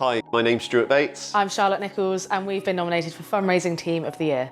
Hi, my name's Stuart Bates. I'm Charlotte Nichols and we've been nominated for Fundraising Team of the Year.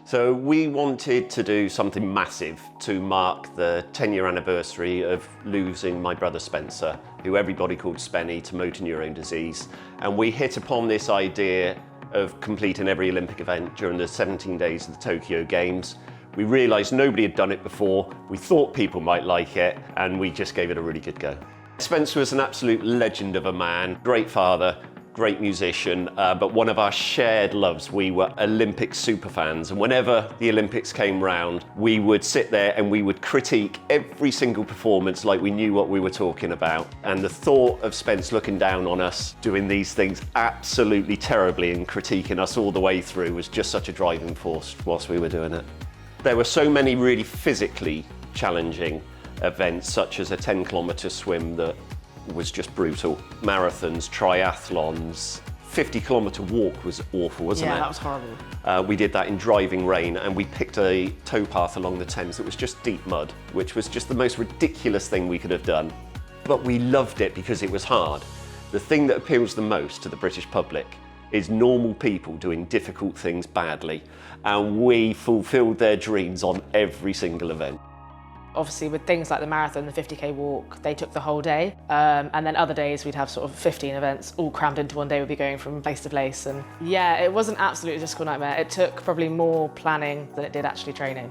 So we wanted to do something massive to mark the 10-year anniversary of losing my brother Spencer, who everybody called Spenny, to motor neurone disease. And we hit upon this idea of completing every Olympic event during the 17 days of the Tokyo Games. We realised nobody had done it before, we thought people might like it, and we just gave it a really good go. Spencer was an absolute legend of a man, great father, great musician, but one of our shared loves, we were Olympic superfans, and whenever the Olympics came round, we would sit there and we would critique every single performance like we knew what we were talking about. And the thought of Spence looking down on us, doing these things absolutely terribly and critiquing us all the way through was just such a driving force whilst we were doing it. There were so many really physically challenging events, such as a 10-kilometre swim that was just brutal. Marathons, triathlons, 50-kilometre walk was awful, wasn't it? Yeah, that was horrible. We did that in driving rain, and we picked a towpath along the Thames that was just deep mud, which was just the most ridiculous thing we could have done. But we loved it because it was hard. The thing that appeals the most to the British public is normal people doing difficult things badly, and we fulfilled their dreams on every single event. Obviously with things like the marathon, the 50k walk, they took the whole day. And then other days we'd have sort of 15 events all crammed into one day. We'd be going from place to place. And yeah, it was an absolutely logistical nightmare. It took probably more planning than it did actually training.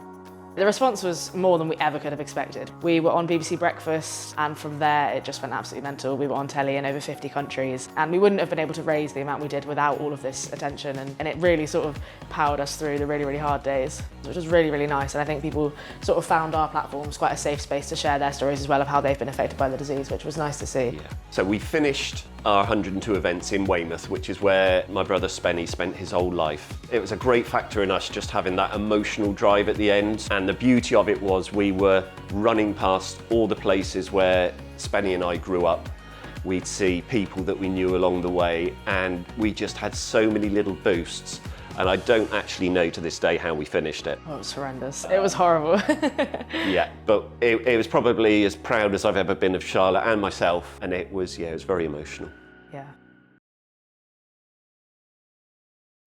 The response was more than we ever could have expected. We were on BBC Breakfast, and from there it just went absolutely mental. We were on telly in over 50 countries, and we wouldn't have been able to raise the amount we did without all of this attention, and it really sort of powered us through the really, really hard days, which was really, really nice. And I think people sort of found our platforms quite a safe space to share their stories as well of how they've been affected by the disease, which was nice to see. Yeah. So we finished our 102 events in Weymouth, which is where my brother Spenny spent his whole life. It was a great factor in us just having that emotional drive at the end, and the beauty of it was we were running past all the places where Spenny and I grew up. We'd see people that we knew along the way, and we just had so many little boosts, and I don't actually know to this day how we finished it. Oh, it was horrendous. It was horrible. Yeah, but it was probably as proud as I've ever been of Charlotte and myself, and it was very emotional. Yeah.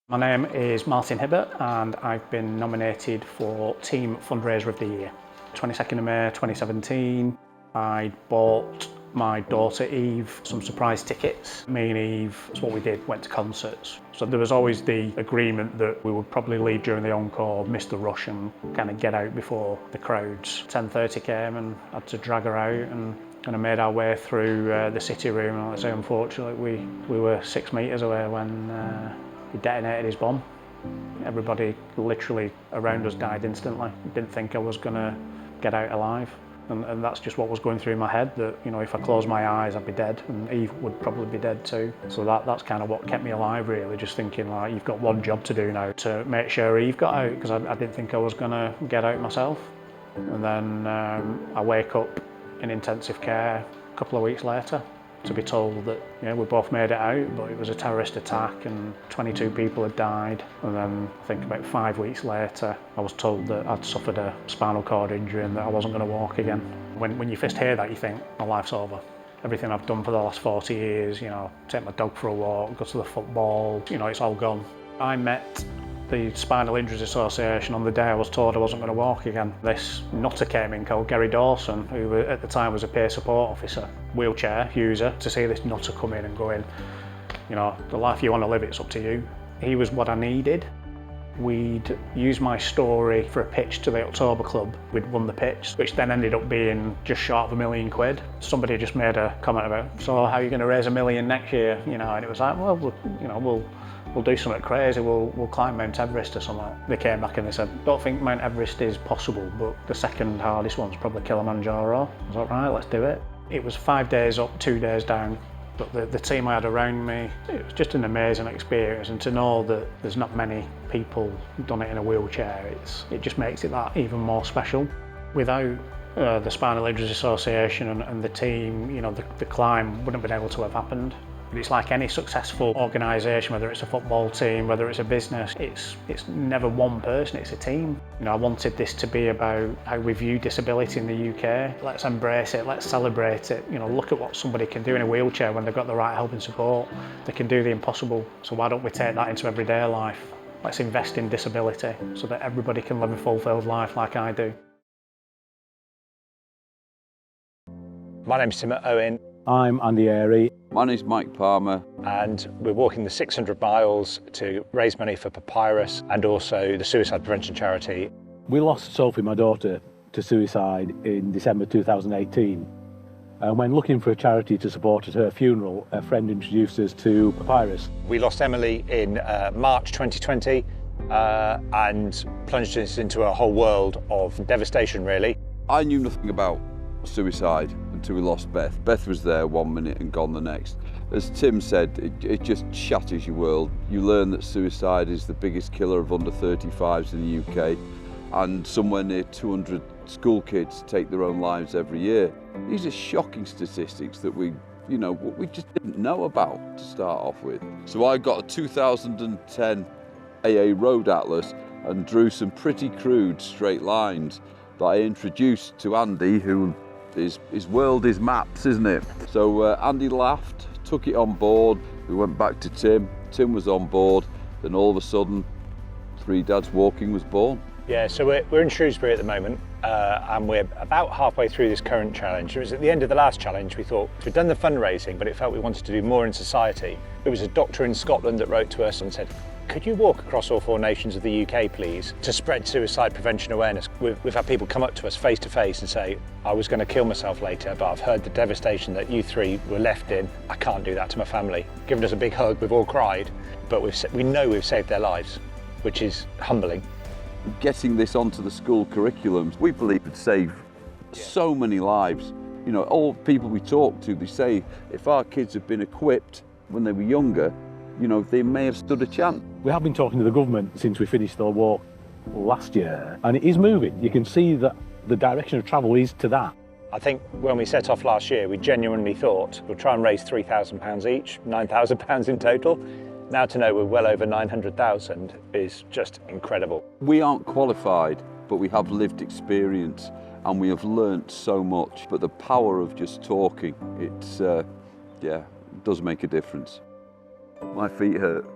My name is Martin Hibbert, and I've been nominated for Team Fundraiser of the Year. 22nd of May 2017, I bought my daughter Eve some surprise tickets. Me and Eve, that's what we did, went to concerts. So there was always the agreement that we would probably leave during the encore, miss the rush and kind of get out before the crowds. 10:30 came and I had to drag her out, and I made our way through the city room. And like I say, unfortunately, we were 6 metres away when he detonated his bomb. Everybody literally around us died instantly. Didn't think I was gonna get out alive. And that's just what was going through my head, that, you know, if I closed my eyes, I'd be dead, and Eve would probably be dead too. So that's kind of what kept me alive, really, just thinking, like, you've got one job to do now, to make sure Eve got out, because I didn't think I was gonna get out myself. And then I wake up in intensive care a couple of weeks later, to be told that, you know, we both made it out, but it was a terrorist attack and 22 people had died. And then I think about 5 weeks later, I was told that I'd suffered a spinal cord injury and that I wasn't going to walk again. When you first hear that, you think, my life's over. Everything I've done for the last 40 years, you know, take my dog for a walk, go to the football, you know, it's all gone. I met the Spinal Injuries Association on the day I was told I wasn't going to walk again. This nutter came in called Gary Dawson, who at the time was a peer support officer, wheelchair user, to see this nutter come in and go in, you know, the life you want to live, it's up to you. He was what I needed. We'd used my story for a pitch to the October Club. We'd won the pitch, which then ended up being just short of £1 million. Somebody just made a comment about, so how are you going to raise £1 million next year? You know, and it was like, well, you know, we'll do something crazy, we'll climb Mount Everest or something. They came back and they said, don't think Mount Everest is possible, but the second hardest one's probably Kilimanjaro. I was like, right, let's do it. It was 5 days up, 2 days down, but the team I had around me, it was just an amazing experience, and to know that there's not many people who've done it in a wheelchair, it just makes it that even more special. Without the Spinal Injuries Association and the team, you know, the climb wouldn't have been able to have happened. But it's like any successful organisation, whether it's a football team, whether it's a business, it's never one person, it's a team. You know, I wanted this to be about how we view disability in the UK. Let's embrace it, let's celebrate it. You know, look at what somebody can do in a wheelchair when they've got the right help and support. They can do the impossible. So why don't we take that into everyday life? Let's invest in disability so that everybody can live a fulfilled life like I do. My name's Owen. I'm Andy Airy. My name's Mike Palmer. And we're walking the 600 miles to raise money for Papyrus and also the suicide prevention charity. We lost Sophie, my daughter, to suicide in December 2018. And when looking for a charity to support at her funeral, a friend introduced us to Papyrus. We lost Emily in March 2020 and plunged us into a whole world of devastation, really. I knew nothing about suicide until we lost Beth. Beth was there 1 minute and gone the next. As Tim said, it just shatters your world. You learn that suicide is the biggest killer of under 35s in the UK, and somewhere near 200 school kids take their own lives every year. These are shocking statistics that we just didn't know about to start off with. So I got a 2010 AA Road Atlas and drew some pretty crude straight lines that I introduced to Andy, who his world is maps, isn't it? So Andy laughed, took it on board. We went back to Tim. Tim was on board. Then all of a sudden, Three Dads Walking was born. Yeah, so we're in Shrewsbury at the moment, and we're about halfway through this current challenge. It was at the end of the last challenge we thought we'd done the fundraising, but it felt we wanted to do more in society. There was a doctor in Scotland that wrote to us and said, could you walk across all 4 nations of the UK, please, to spread suicide prevention awareness? We've had people come up to us face to face and say, I was going to kill myself later, but I've heard the devastation that you three were left in. I can't do that to my family. Given us a big hug, we've all cried, but we know we've saved their lives, which is humbling. Getting this onto the school curriculums, we believe would save so many lives. You know, all people we talk to, they say if our kids had been equipped when they were younger, you know, they may have stood a chance. We have been talking to the government since we finished the walk last year, and it is moving. You can see that the direction of travel is to that. I think when we set off last year, we genuinely thought we'll try and raise £3,000 each, £9,000 in total. Now to know we're well over 900,000 is just incredible. We aren't qualified, but we have lived experience and we have learnt so much. But the power of just talking, it does make a difference. My feet hurt.